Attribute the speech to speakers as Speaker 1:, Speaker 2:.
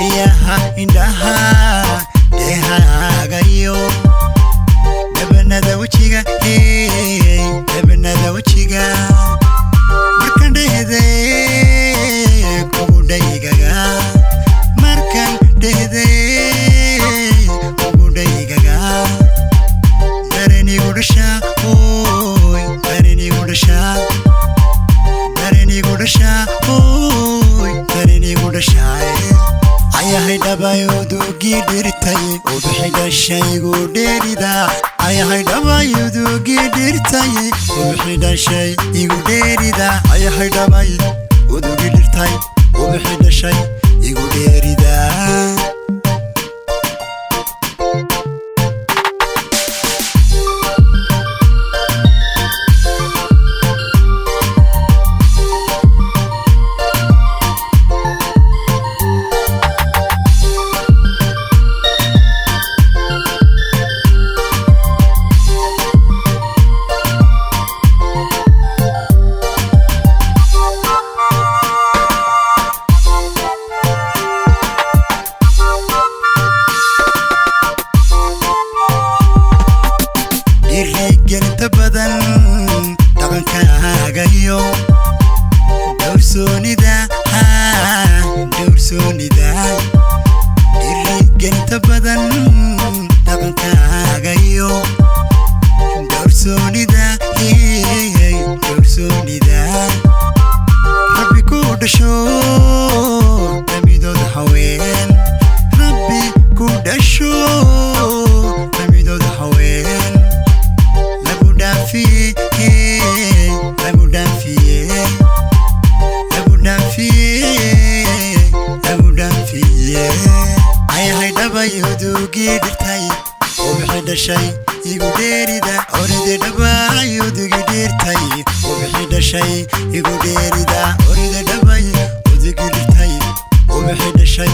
Speaker 1: dhayaha indhaha dehagayo dhabanada wajiga dhabanada wajiga markan dhehde kugu dhaygaga markan dhehde kugu dhaygaga darenigu dhasha oy darenigu dhasha darenigu dhasha oy darenigu dhasha ayahay dhabayudu gidirtay ubixi dhashaygu dheerida ayahay dhabayudu gidirtay ubixi dhashay igu dheerida ayahay dhabayudu gidirtay ubixi dhashay igu dheerida gelinta badan dhaqankaaga dhowrsoonida dhowrsoonida gelinta badan dhaqankaaga dhowrsoonida dhowrsoonida rabbi ku dhasho dhamidooda haween rabbi ku dhasho dhamidooda haween ayahay dhabayudu gidirtay ubixi dhashay igu dheerida oride dhabayudu gidirtay ubixi dhashay igu dheerida oride dhabayudu gidirtay ubixi dhashay